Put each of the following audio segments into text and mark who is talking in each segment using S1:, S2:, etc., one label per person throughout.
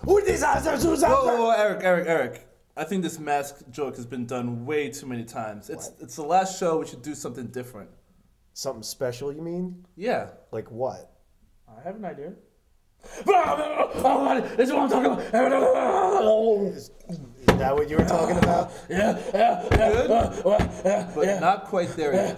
S1: Whoa, Eric. I think this mask joke has been done way too many times. It's the last show. We should do something different.
S2: Something special, you mean?
S1: Yeah.
S2: Like what?
S3: I have an idea. This is what I'm talking about.
S2: Is that what you were talking about?
S3: Yeah.
S1: Good, but not quite there yet.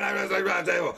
S4: Wrestling Roundtable.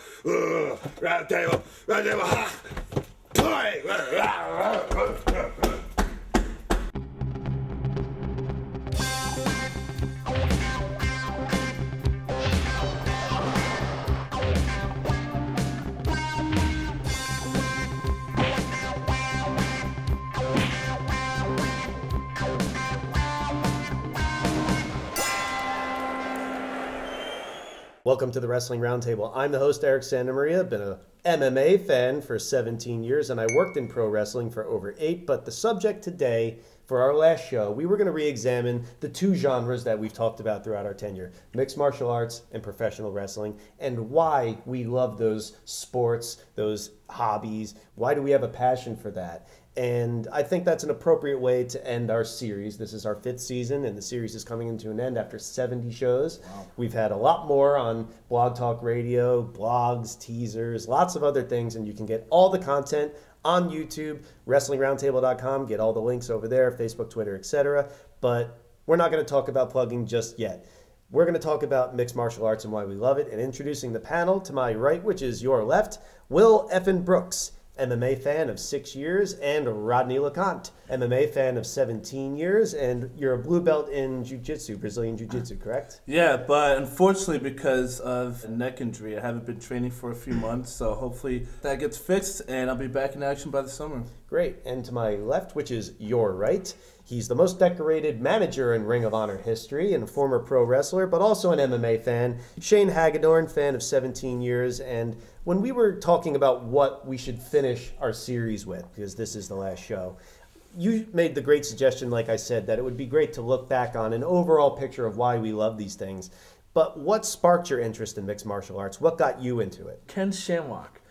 S2: Welcome to the Wrestling Roundtable. I'm the host, Eric Santamaria. Been a MMA fan for 17 years, and I worked in pro wrestling for over 8. But the subject today, for our last show, we were going to re-examine the two genres that we've talked about throughout our tenure, mixed martial arts and professional wrestling, and why we love those sports, those hobbies. Why do we have a passion for that? And I think that's an appropriate way to end our series. This is our 5th season, and the series is coming into an end after 70 shows. Wow. We've had a lot more on Blog Talk Radio, blogs, teasers, lots of other things, and you can get all the content on YouTube, WrestlingRoundtable.com. Get all the links over there, Facebook, Twitter, etc. But we're not going to talk about plugging just yet. We're going to talk about mixed martial arts and why we love it. And introducing the panel to my right, which is your left, Will Effin Brooks, MMA fan of 6 years, and Rodney LeConte, MMA fan of 17 years, and you're a blue belt in jiu-jitsu, Brazilian jiu-jitsu, correct?
S1: Yeah, but unfortunately because of a neck injury, I haven't been training for a few months, so hopefully that gets fixed, and I'll be back in action by the summer.
S2: Great, and to my left, which is your right, he's the most decorated manager in Ring of Honor history and a former pro wrestler, but also an MMA fan, Shane Hagadorn, fan of 17 years, and when we were talking about what we should finish our series with, because this is the last show, you made the great suggestion, like I said, that it would be great to look back on an overall picture of why we love these things. But what sparked your interest in mixed martial arts? What got you into it?
S3: Ken Shamrock.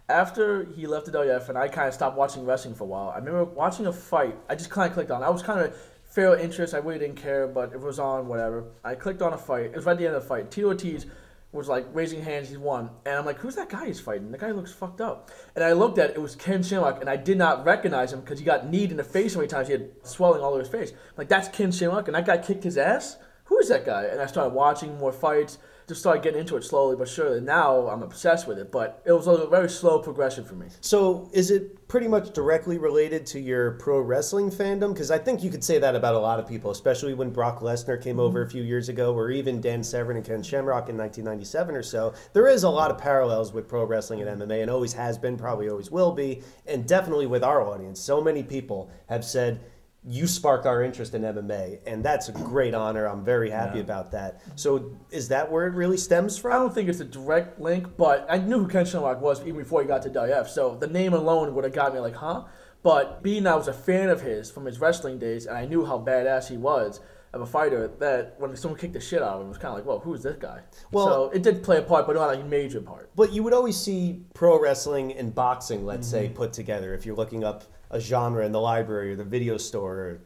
S3: After he left the WF and I kind of stopped watching wrestling for a while, I remember watching a fight. I just kind of clicked on it. I was kind of fair interest. I really didn't care, but if it was on, whatever. I clicked on a fight. It was right at the end of the fight. Tito Ortiz was like raising hands, he won. And I'm like, who's that guy he's fighting? The guy looks fucked up. And I looked at it, it was Ken Shamrock, and I did not recognize him because he got kneed in the face so many times, he had swelling all over his face. I'm like, that's Ken Shamrock, and that guy kicked his ass? Who is that guy? And I started watching more fights, just started getting into it slowly but surely. Now I'm obsessed with it, but it was a very slow progression for me.
S2: So is it pretty much directly related to your pro wrestling fandom? Because I think you could say that about a lot of people, especially when Brock Lesnar came over a few years ago, or even Dan Severn and Ken Shamrock in 1997 or so. There is a lot of parallels with pro wrestling and MMA, and always has been, probably always will be, and definitely with our audience. So many people have said, you sparked our interest in MMA, and that's a great honor. I'm very happy about that. So is that where it really stems from?
S3: I don't think it's a direct link, but I knew who Ken Shamrock was even before he got to WF, so the name alone would have got me like, huh? But being I was a fan of his from his wrestling days, and I knew how badass he was of a fighter, that when someone kicked the shit out of him, it was kind of like, well, who's this guy? Well, so it did play a part, but not a major part.
S2: But you would always see pro wrestling and boxing, let's say, put together. If you're looking up a genre in the library or the video store, or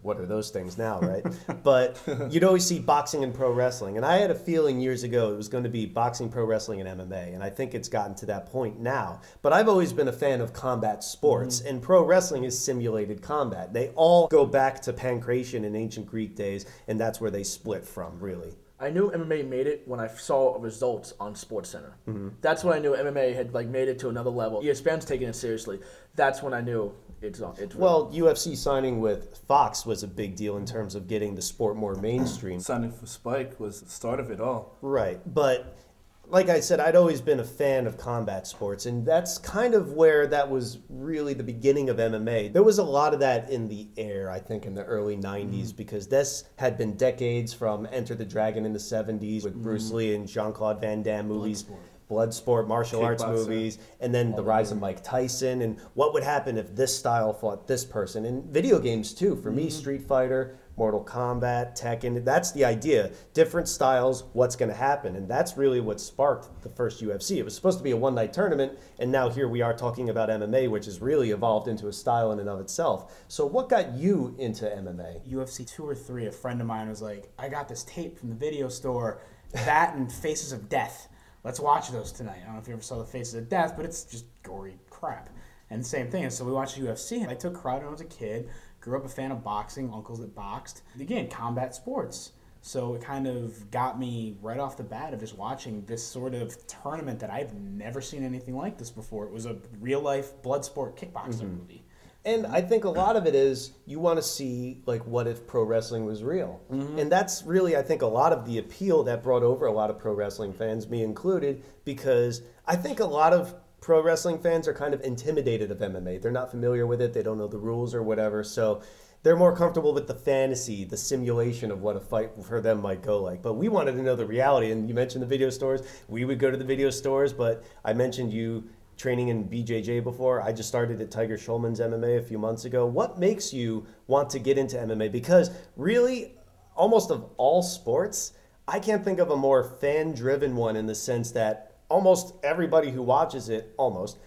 S2: what are those things now, right? But you'd always see boxing and pro wrestling. And I had a feeling years ago it was going to be boxing, pro wrestling, and MMA. And I think it's gotten to that point now. But I've always been a fan of combat sports. And pro wrestling is simulated combat. They all go back to pancration in ancient Greek days. And that's where they split from, really.
S3: I knew MMA made it when I saw results on SportsCenter. That's when I knew MMA had made it to another level. ESPN's taking it seriously. That's when I knew it's
S2: well, UFC signing with Fox was a big deal in terms of getting the sport more mainstream.
S1: Signing for Spike was the start of it all.
S2: Right, but like I said, I'd always been a fan of combat sports, and that's kind of where that was really the beginning of MMA. There was a lot of that in the air, I think, in the early 90s, because this had been decades from Enter the Dragon in the 70s with Bruce Lee and Jean-Claude Van Damme movies. Bloodsport, martial arts movies, and then the rise of Mike Tyson, and what would happen if this style fought this person. And video games, too. For me, Street Fighter, Mortal Kombat, Tekken, that's the idea. Different styles, what's going to happen. And that's really what sparked the first UFC. It was supposed to be a one-night tournament, and now here we are talking about MMA, which has really evolved into a style in and of itself. So what got you into MMA?
S5: UFC 2 or 3, a friend of mine was like, I got this tape from the video store, that and Faces of Death. Let's watch those tonight. I don't know if you ever saw the Faces of Death, but it's just gory crap. And same thing. So we watched UFC. I took karate when I was a kid. Grew up a fan of boxing, uncles that boxed. Again, combat sports. So it kind of got me right off the bat of just watching this sort of tournament that I've never seen anything like this before. It was a real-life blood sport kickboxing movie.
S2: And I think a lot of it is you want to see, like, what if pro wrestling was real? And that's really, I think, a lot of the appeal that brought over a lot of pro wrestling fans, me included, because I think a lot of pro wrestling fans are kind of intimidated of MMA. They're not familiar with it. They don't know the rules or whatever. So they're more comfortable with the fantasy, the simulation of what a fight for them might go like. But we wanted to know the reality. And you mentioned the video stores. We would go to the video stores, but I mentioned you training in BJJ before. I just started at Tiger Schulman's MMA a few months ago. What makes you want to get into MMA? Because really, almost of all sports, I can't think of a more fan-driven one in the sense that almost everybody who watches it almost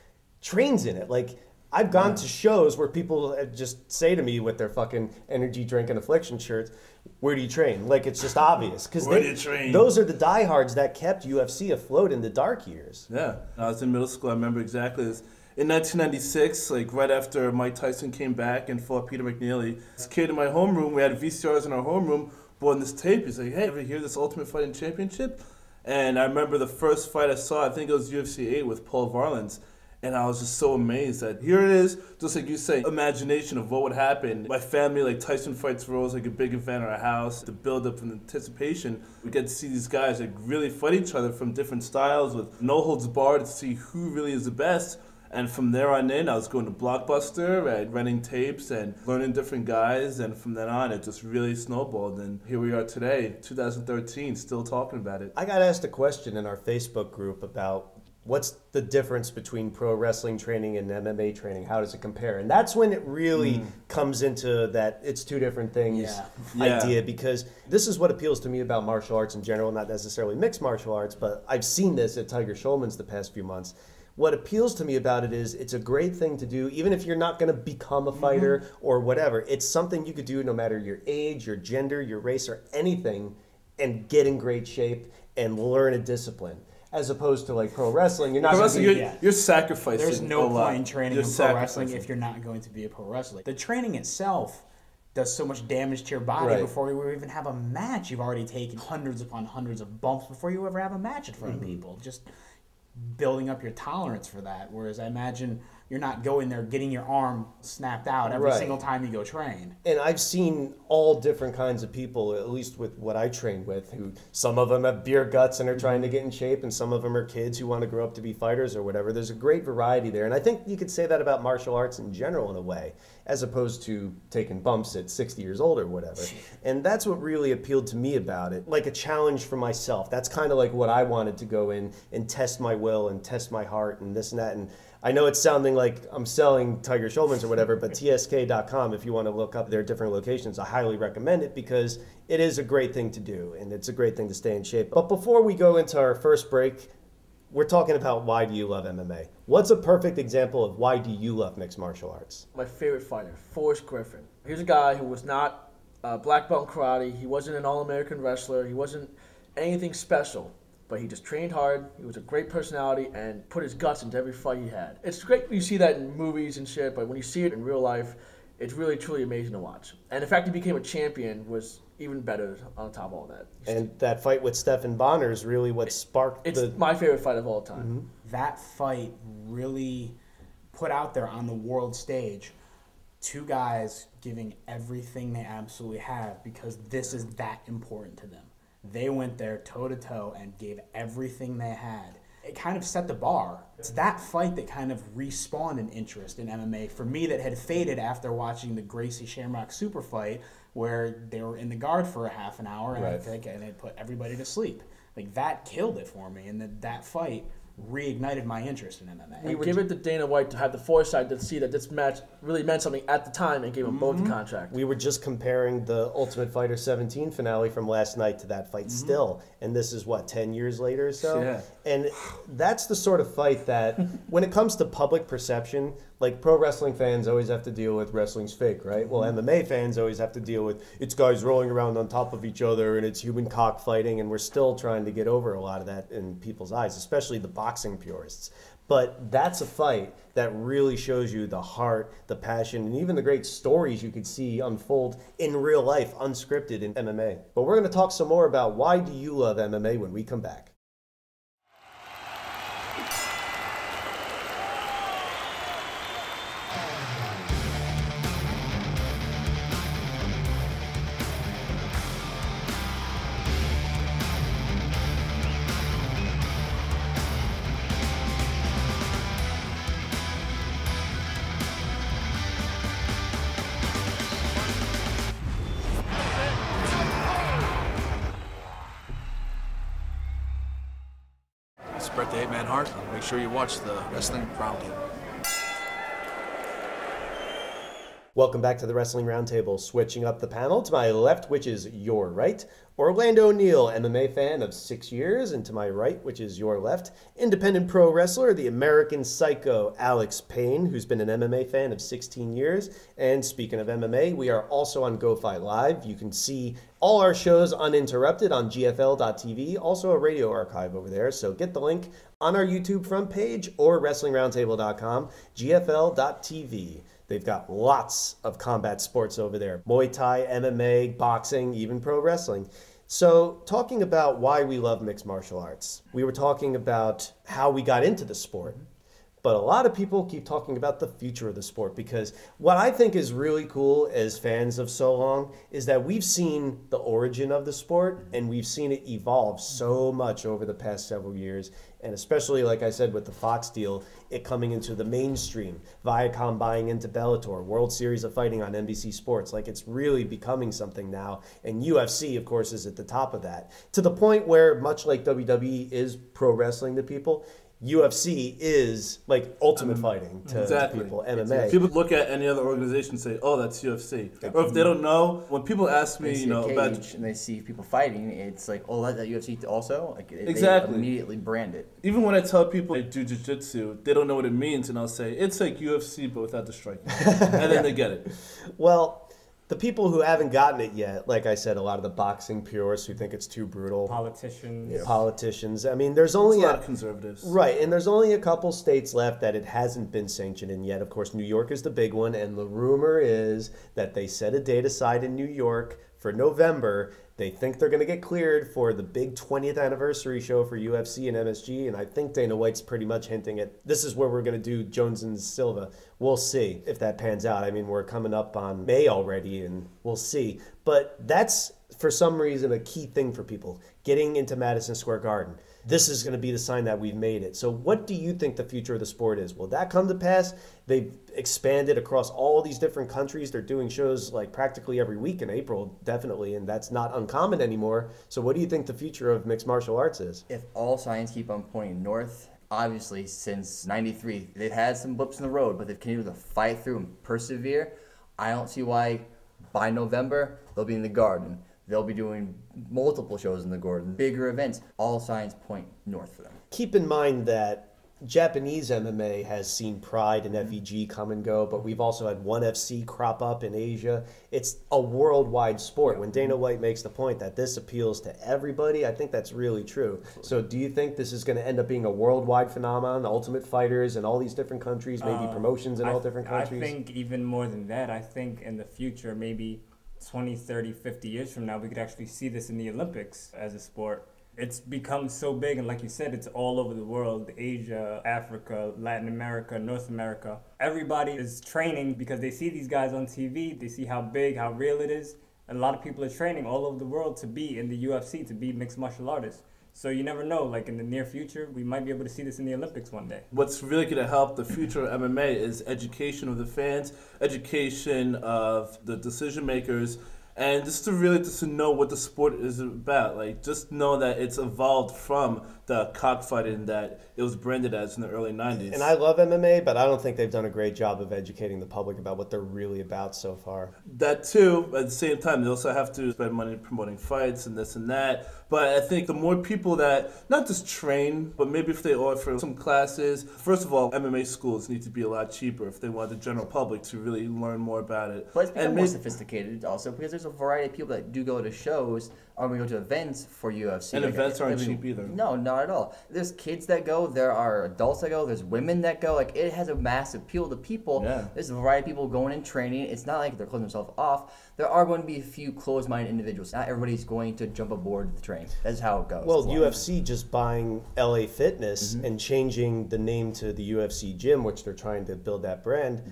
S2: trains in it. Like, I've gone to shows where people just say to me with their fucking energy drink and affliction shirts, where do you train? Like, it's just obvious. Because those are the diehards that kept UFC afloat in the dark years.
S1: Yeah. I was in middle school. I remember exactly this. In 1996, like right after Mike Tyson came back and fought Peter McNeely, this kid in my homeroom, we had VCRs in our homeroom, bought this tape. He's like, hey, ever hear this Ultimate Fighting Championship? And I remember the first fight I saw, I think it was UFC 8 with Paul Varlins. And I was just so amazed that here it is, just like you say, imagination of what would happen. My family, like Tyson fights were always like a big event at our house. The build-up and anticipation, we get to see these guys like really fight each other from different styles with no holds barred to see who really is the best. And from there on in, I was going to Blockbuster, renting tapes and learning different guys. And from then on, it just really snowballed. And here we are today, 2013, still talking about it.
S2: I got asked a question in our Facebook group about what's the difference between pro wrestling training and MMA training? How does it compare? And that's when it really comes into that it's two different things idea, because this is what appeals to me about martial arts in general, not necessarily mixed martial arts, but I've seen this at Tiger Schulman's the past few months. What appeals to me about it is it's a great thing to do, even if you're not going to become a fighter or whatever. It's something you could do no matter your age, your gender, your race, or anything, and get in great shape and learn a discipline. As opposed to like pro wrestling, you're not going to be...
S1: You're sacrificing.
S5: There's no point in training in pro wrestling if you're not going to be a pro wrestler. The training itself does so much damage to your body before you even have a match. You've already taken hundreds upon hundreds of bumps before you ever have a match in front of people. Just building up your tolerance for that. Whereas I imagine you're not going there getting your arm snapped out every single time you go train.
S2: And I've seen all different kinds of people, at least with what I trained with, who some of them have beer guts and are trying to get in shape, and some of them are kids who want to grow up to be fighters or whatever. There's a great variety there. And I think you could say that about martial arts in general in a way, as opposed to taking bumps at 60 years old or whatever. And that's what really appealed to me about it. Like a challenge for myself. That's kind of like what I wanted to go in and test my will and test my heart and this and that. And I know it's sounding like I'm selling Tiger Schulman's or whatever, but tsk.com, if you want to look up their different locations, I highly recommend it because it is a great thing to do and it's a great thing to stay in shape. But before we go into our first break, we're talking about why do you love MMA? What's a perfect example of why do you love mixed martial arts?
S3: My favorite fighter, Forrest Griffin. Here's a guy who was not black belt in karate. He wasn't an all-American wrestler. He wasn't anything special. But he just trained hard, he was a great personality, and put his guts into every fight he had. It's great when you see that in movies and shit, but when you see it in real life, it's really, truly amazing to watch. And the fact he became a champion was even better on top of all that.
S2: And that fight with Stephan Bonner is really what sparked
S3: It's my favorite fight of all time.
S2: Mm-hmm.
S5: That fight really put out there on the world stage two guys giving everything they absolutely have because this is that important to them. They went there toe-to-toe and gave everything they had. It kind of set the bar. It's that fight that kind of respawned an interest in MMA for me that had faded after watching the Gracie Shamrock super fight where they were in the guard for a half an hour and
S2: Right.
S5: I think and it put everybody to sleep. Like that killed it for me, and that fight reignited my interest in MMA.
S3: We give it to Dana White to have the foresight to see that this match really meant something at the time and gave them both the contract.
S2: We were just comparing the Ultimate Fighter 17 finale from last night to that fight still. And this is, 10 years later or so?
S1: Yeah.
S2: And that's the sort of fight that, when it comes to public perception, like pro wrestling fans always have to deal with wrestling's fake, right? Well, MMA fans always have to deal with it's guys rolling around on top of each other and it's human cockfighting, and we're still trying to get over a lot of that in people's eyes, especially the boxing purists. But that's a fight that really shows you the heart, the passion, and even the great stories you could see unfold in real life, unscripted in MMA. But we're going to talk some more about why do you love MMA when we come back.
S6: Spread the 8-man heart. Make sure you watch the Wrestling Roundtable.
S2: Welcome back to the Wrestling Roundtable. Switching up the panel to my left, which is your right, Orlando O'Neal, MMA fan of 6 years, and to my right, which is your left, independent pro wrestler, the American Psycho, Alex Payne, who's been an MMA fan of 16 years. And speaking of MMA, we are also on GoFi Live. You can see all our shows uninterrupted on GFL.tv, also a radio archive over there. So get the link on our YouTube front page or WrestlingRoundtable.com, GFL.tv. They've got lots of combat sports over there. Muay Thai, MMA, boxing, even pro wrestling. So talking about why we love mixed martial arts, we were talking about how we got into the sport. But a lot of people keep talking about the future of the sport, because what I think is really cool as fans of so long is that we've seen the origin of the sport and we've seen it evolve so much over the past several years. And especially, like I said, with the Fox deal, it coming into the mainstream, Viacom buying into Bellator, World Series of Fighting on NBC Sports. Like, it's really becoming something now. And UFC, of course, is at the top of that. To the point where, much like WWE is pro wrestling to people, UFC is like ultimate fighting to people, MMA.
S1: People look at any other organization and say, oh, that's UFC. Or if they don't know, when people ask me, about...
S7: and they see people fighting, it's like, oh, that UFC also? Like,
S1: Exactly.
S7: They immediately brand it.
S1: Even when I tell people I do jiu-jitsu, they don't know what it means, and I'll say, it's like UFC, but without the striking. And then they get it.
S2: Well, the people who haven't gotten it yet, like I said, a lot of the boxing purists who think it's too brutal. Politicians. I mean, there's only
S1: a lot of conservatives.
S2: Right, and there's only a couple states left that it hasn't been sanctioned in yet. Of course, New York is the big one, and the rumor is that they set a date aside in New York for November. They think they're going to get cleared for the big 20th anniversary show for UFC and MSG, and I think Dana White's pretty much hinting at this is where we're going to do Jones and Silva. We'll see if that pans out. I mean, we're coming up on May already, and we'll see. But that's, for some reason, a key thing for people, getting into Madison Square Garden. This is going to be the sign that we've made it. So what do you think the future of the sport is? Will that come to pass? They've expanded across all these different countries. They're doing shows like practically every week in April, definitely, and that's not uncommon anymore. So what do you think the future of mixed martial arts is?
S7: If all signs keep on pointing north, obviously since '93, they've had some blips in the road, but they've continued to fight through and persevere. I don't see why by November they'll be in the Garden. They'll be doing multiple shows in the Garden, bigger events. All signs point north for them.
S2: Keep in mind that Japanese MMA has seen Pride and FEG come and go, but we've also had ONE FC crop up in Asia. It's a worldwide sport. When Dana White makes the point that this appeals to everybody, I think that's really true. So do you think this is going to end up being a worldwide phenomenon, Ultimate Fighters in all these different countries, maybe promotions in all different countries?
S8: I think even more than that. I think in the future, maybe 20, 30, 50 years from now, we could actually see this in the Olympics as a sport. It's become so big, and like you said, it's all over the world, Asia, Africa, Latin America, North America. Everybody is training because they see these guys on TV, they see how big, how real it is. A lot of people are training all over the world to be in the UFC, to be mixed martial artists. So you never know, like in the near future, we might be able to see this in the Olympics one day.
S1: What's really going to help the future of MMA is education of the fans, education of the decision makers, and just to know what the sport is about. Like, just know that it's evolved from the cockfighting that it was branded as in the early 90s.
S2: And I love MMA, but I don't think they've done a great job of educating the public about what they're really about so far.
S1: That too, at the same time, they also have to spend money promoting fights and this and that. But I think the more people that, not just train, but maybe if they offer some classes, first of all, MMA schools need to be a lot cheaper if they want the general public to really learn more about it.
S7: But it's become more sophisticated also because there's a variety of people that do go to shows or we go to events for UFC.
S1: And events aren't cheap either.
S7: No, not at all. There's kids that go, there are adults that go, there's women that go. Like, it has a massive appeal to people.
S1: Yeah.
S7: There's a variety of people going and training. It's not like they're closing themselves off. There are going to be a few closed-minded individuals. Not everybody's going to jump aboard the train. That's how it goes.
S2: Well, UFC just buying LA Fitness and changing the name to the UFC Gym, which they're trying to build that brand.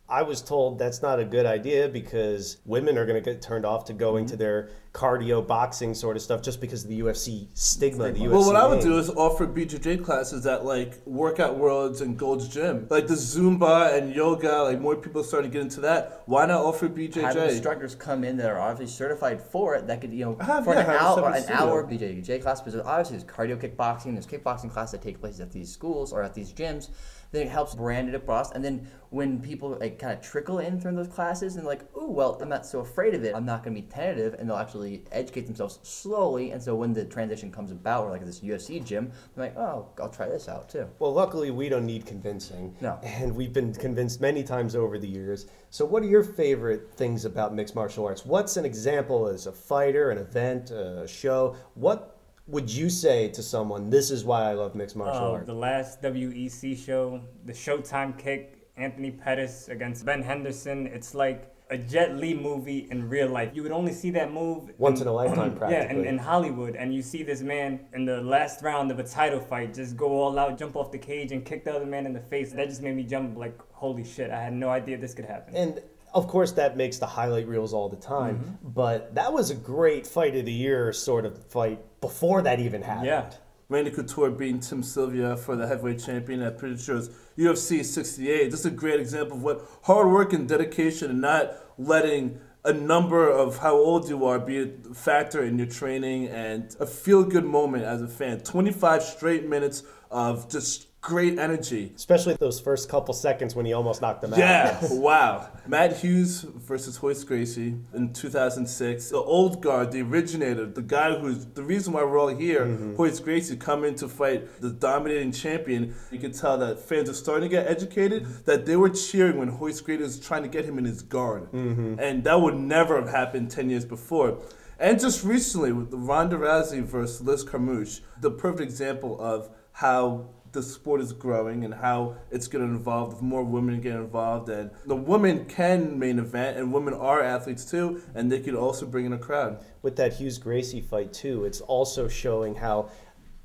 S2: I was told that's not a good idea because women are going to get turned off to going to their cardio boxing sort of stuff just because of the UFC stigma. The UFC
S1: well, what I would
S2: name.
S1: do is offer BJJ classes at like Workout Worlds and Gold's Gym. Like the Zumba and yoga, like more people starting to get into that. Why not offer BJJ?
S7: Have instructors come in that are obviously certified for it that could, for
S1: an
S7: hour BJJ class, because obviously there's cardio kickboxing, there's kickboxing classes that take place at these schools or at these gyms. Then it helps brand it across, and then when people like kind of trickle in through those classes and like, oh well, I'm not so afraid of it, I'm not going to be tentative, and they'll actually educate themselves slowly. And so when the transition comes about, or like this UFC gym, they're like, oh, I'll try this out too.
S2: Well, luckily we don't need convincing.
S7: No.
S2: And we've been convinced many times over the years. So what are your favorite things about mixed martial arts? What's an example as a fighter, an event, a show? What would you say to someone, this is why I love mixed martial arts?
S8: The last WEC show, the Showtime kick, Anthony Pettis against Ben Henderson, it's like a Jet Li movie in real life. You would only see that move
S2: once in a lifetime, practically.
S8: Yeah, in Hollywood. And you see this man in the last round of a title fight just go all out, jump off the cage, and kick the other man in the face. That just made me jump like, holy shit, I had no idea this could happen.
S2: And of course, that makes the highlight reels all the time. But that was a great fight of the year sort of fight before that even happened.
S8: Yeah.
S1: Randy Couture beating Tim Sylvia for the heavyweight champion. I'm pretty sure it's UFC 68. This is a great example of what hard work and dedication and not letting a number of how old you are be a factor in your training, and a feel-good moment as a fan. 25 straight minutes of just great energy.
S2: Especially those first couple seconds when he almost knocked him out.
S1: Yeah, wow. Matt Hughes versus Hoist Gracie in 2006. The old guard, the originator, the guy who's the reason why we're all here, Hoist Gracie, come in to fight the dominating champion. You can tell that fans are starting to get educated, that they were cheering when Hoist Gracie was trying to get him in his guard. And that would never have happened 10 years before. And just recently, with Ronda Rousey versus Liz Carmouche, the perfect example of how the sport is growing and how it's going to evolve with more women getting involved, and the women can main event, and women are athletes too, and they can also bring in a crowd.
S2: With that Hughes Gracie fight too, it's also showing how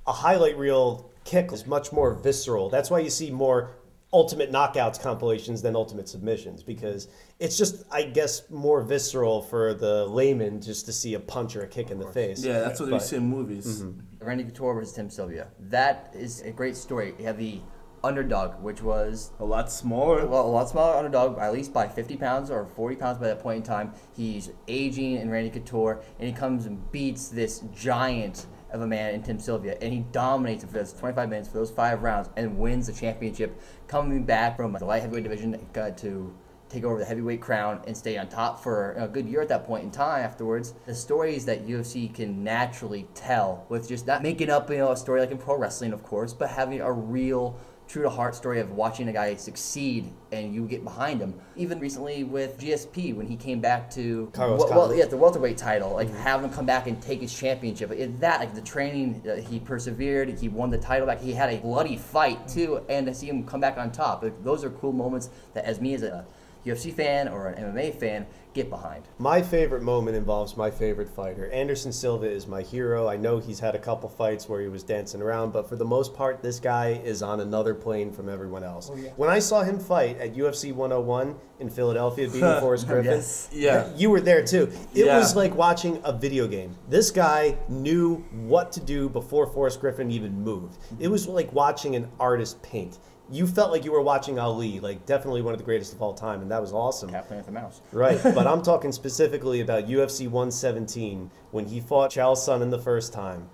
S2: a highlight reel kick is much more visceral. That's why you see more ultimate knockouts compilations than ultimate submissions, because it's just, I guess, more visceral for the layman just to see a punch or a kick in the face.
S1: Yeah, that's what we see in movies.
S7: Randy Couture versus Tim Sylvia. That is a great story. You have the underdog, which was
S1: a lot smaller.
S7: Well, a lot smaller underdog, at least by 50 pounds or 40 pounds by that point in time. He's aging in Randy Couture, and he comes and beats this giant of a man in Tim Sylvia, and he dominates him for those 25 minutes, for those 5 rounds, and wins the championship, coming back from the light heavyweight division to take over the heavyweight crown and stay on top for a good year at that point in time afterwards. The stories that UFC can naturally tell with just not making up, a story like in pro wrestling, of course, but having a real true-to-heart story of watching a guy succeed and you get behind him. Even recently with GSP, when he came back to the welterweight title, like having him come back and take his championship. The training, he persevered, he won the title back, he had a bloody fight too, and to see him come back on top, those are cool moments that, as me as a UFC fan or an MMA fan get behind.
S2: My favorite moment involves my favorite fighter. Anderson Silva is my hero. I know he's had a couple fights where he was dancing around, but for the most part, this guy is on another plane from everyone else. Oh, yeah. When I saw him fight at UFC 101 in Philadelphia, beating Forrest Griffin,
S7: Yes.
S1: Yeah.
S2: you were there too. It
S1: Yeah.
S2: was like watching a video game. This guy knew what to do before Forrest Griffin even moved. It was like watching an artist paint. You felt like you were watching Ali, like definitely one of the greatest of all time, and that was awesome.
S7: Cat playing with the mouse.
S2: Right, but I'm talking specifically about UFC 117 when he fought Chael Sonnen the first time.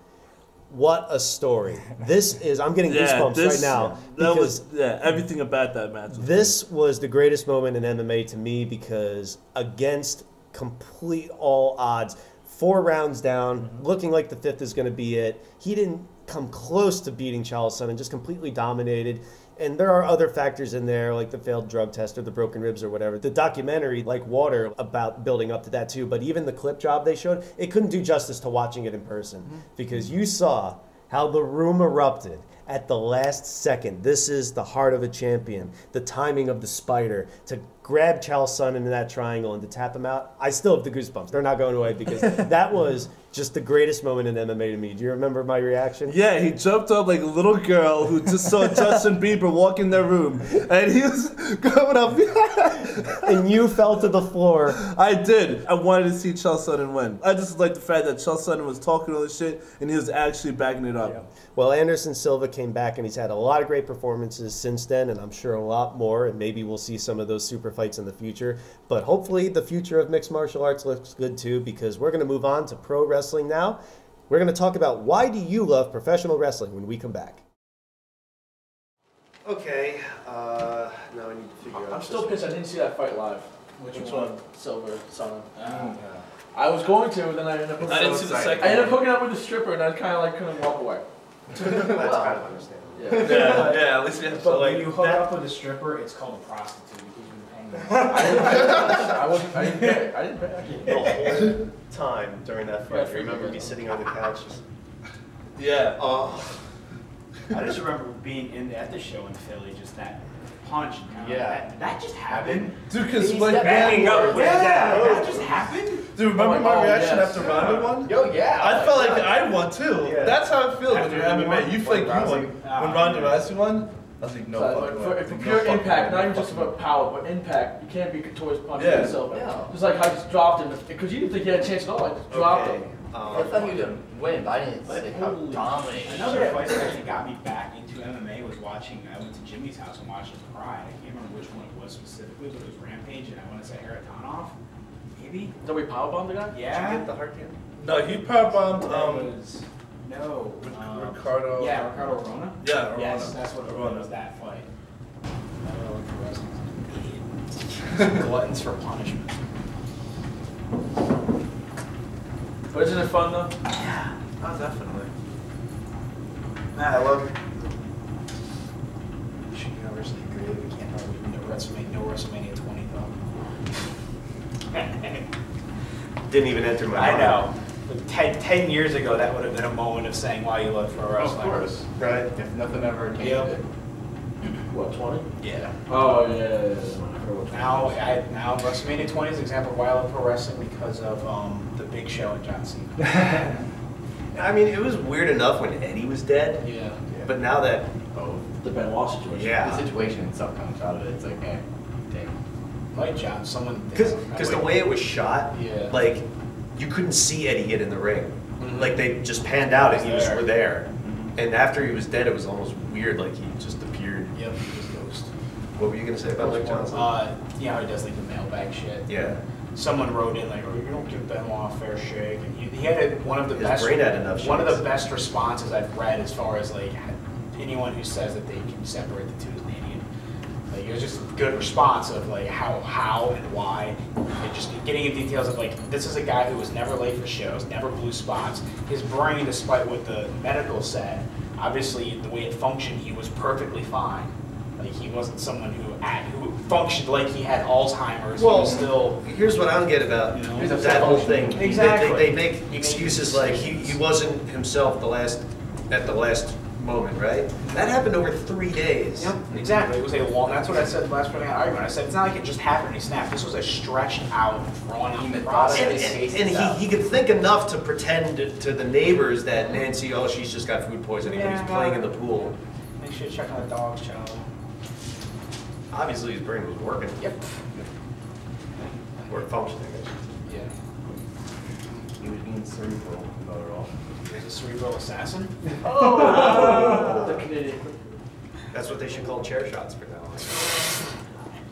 S2: What a story. This is, I'm getting goosebumps right now.
S1: That
S2: because
S1: was everything about that match.
S2: this was the greatest moment in MMA to me because against complete all odds, 4 rounds down, looking like the 5th is going to be it. He didn't come close to beating Chael Sonnen, just completely dominated. And there are other factors in there, like the failed drug test or the broken ribs or whatever. The documentary, like water, about building up to that too. But even the clip job they showed, it couldn't do justice to watching it in person. Because you saw how the room erupted at the last second. This is the heart of a champion. The timing of the spider to grab Chael Sonnen in that triangle and to tap him out. I still have the goosebumps. They're not going away because that was just the greatest moment in MMA to me. Do you remember my reaction?
S1: Yeah, he jumped up like a little girl who just saw Justin Bieber walk in their room, and he was coming up.
S2: And you fell to the floor.
S1: I did. I wanted to see Chael Sonnen win. I just like the fact that Chael Sonnen was talking all this shit, and he was actually backing it up.
S8: Yeah.
S2: Well, Anderson Silva came back, and he's had a lot of great performances since then, and I'm sure a lot more, and maybe we'll see some of those super fights in the future. But hopefully the future of mixed martial arts looks good too, because we're going to move on to pro wrestling now. We're going to talk about why do you love professional wrestling when we come back. Okay, now I need to figure out.
S3: I'm still pissed I didn't see that fight live.
S1: Which one?
S3: Silver, Sonnen. I was going to, then I ended up.
S1: I didn't see the second.
S3: I ended up hooking up with the stripper, and I kind of like couldn't walk away.
S2: That's kind of understandable.
S1: Yeah, at least you have to
S5: But
S1: like
S5: when you hook up with a stripper, it's called a prostitute because you've been paying them.
S3: I didn't pay. I didn't pay. Actually.
S2: The whole time during that fight, you remember me sitting on the couch just...
S1: Yeah.
S5: I just remember being at the show in Philly, just that punch.
S7: Yeah.
S5: That just happened.
S1: Dude, because
S5: He's
S1: like,
S5: backing up.
S1: yeah.
S5: That just happened.
S1: Dude, remember my reaction
S3: yes.
S1: after Ronda won?
S7: Yo, yeah.
S1: I felt like I won too.
S2: Yeah.
S1: That's how it feels when you're
S5: After
S1: MMA. You feel like you won. When Ronda Rousey won, I was like, no fucking way.
S3: For pure impact, not even just about power, but impact, you can't be Couture's punch
S1: Yeah.
S3: yourself.
S7: Yeah.
S3: Just like how I just dropped him, because you didn't think he had a chance at all. I just dropped him.
S7: I thought he was going to win, but I didn't see how dominating.
S5: Another fight that actually got me back into MMA was watching. I went to Jimmy's house and watched him cry. I can't remember which one it was specifically, but it was Rampage, and I want to say Haratonov, maybe.
S3: Is that we powerbombed the guy?
S5: Yeah.
S2: Did you get the heart candy?
S1: No, he powerbombed.
S5: No.
S1: Ricardo.
S5: Yeah, Ricardo Arona.
S1: Yeah, Arona.
S5: Yes, that's what it
S1: Arona.
S5: was. That fight. Idiots. Gluttons for punishment.
S3: But isn't it fun though?
S2: Oh, definitely. Nah, I love
S5: Should universally agree that we can't have no WrestleMania 20 though.
S2: Didn't even enter my
S5: I
S2: mind.
S5: know. But 10 years ago, that would have been a moment of saying why you love pro wrestling.
S7: Of course.
S2: Right?
S7: If nothing ever came
S5: Yep.
S7: of it.
S3: What, 20?
S5: Yeah.
S3: Oh, yeah.
S5: Now WrestleMania 20 is an example of why I love pro wrestling because of the Big Show and John Cena.
S2: I mean, it was weird enough when Eddie was dead,
S5: Yeah.
S2: but now that...
S3: The Benoit situation.
S2: Yeah.
S7: The situation itself comes out of it. It's like, hey, damn.
S5: Like John, someone.
S2: Because the way it was shot,
S5: Yeah.
S2: like, you couldn't see Eddie get in the ring. Like, they just panned out and he was there. And after he was dead, it was almost weird, like he just appeared.
S5: Yep, he was Ghost.
S2: What were you going to say about Mike Johnson?
S5: You know how he does like the mailbag shit?
S2: Yeah.
S5: Someone wrote in like, "Oh, you don't give Benoit a fair shake," and he had one of the
S2: His
S5: best.
S2: brain had enough
S5: one of
S2: shakes.
S5: the best responses I've read as far as like anyone who says that they can separate the two is an idiot. Like it was just a good response of like how and why, and just getting into details of like this is a guy who was never late for shows, never blew spots. His brain, despite what the medical said, obviously the way it functioned, he was perfectly fine. Like he wasn't someone who functioned like he had Alzheimer's.
S2: Well,
S5: he was still.
S2: Here's what I don't get about
S5: You know?
S2: that whole thing.
S5: Exactly.
S2: They make excuses like he wasn't himself at the last moment, right? That happened over 3 days.
S5: Yep, exactly. It was a long. That's what I said last time I argument. I said it's not like it just happened and he snapped. This was a stretched out, drawn out process.
S2: And he could think enough to pretend to the neighbors that Nancy, oh, she's just got food poisoning, and he's playing in the pool.
S5: Make sure you check on the dog's channel.
S2: Obviously, his brain was working.
S5: Yep.
S2: Or functioning.
S5: Yeah.
S7: He was being cerebral about it all.
S5: He's a cerebral assassin.
S3: Oh! The Canadian.
S2: That's what they should call chair shots for now.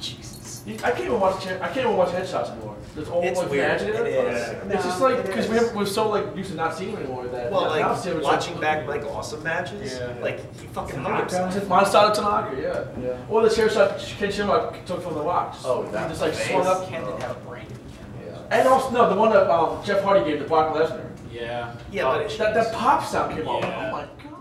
S5: Jesus.
S3: I can't even watch headshots anymore. It's all
S2: It's
S3: like
S2: weird.
S3: imaginative.
S2: It is.
S3: It's just like because we're so like used to not seeing him anymore that.
S2: Well,
S3: now
S2: like
S3: it's
S2: watching back like awesome matches,
S3: Yeah.
S2: like he fucking hung himself.
S3: Monstado Tanaka, yeah. Or the chair shot Ken Shamrock took from The Rock.
S7: Oh, that
S3: just like
S7: face.
S3: swung up.
S5: Ken didn't have a brain.
S3: And also no, the one that Jeff Hardy gave to Brock Lesnar.
S5: Yeah.
S2: Yeah, but
S3: That pop sound came off.
S5: Yeah.
S3: Oh my god.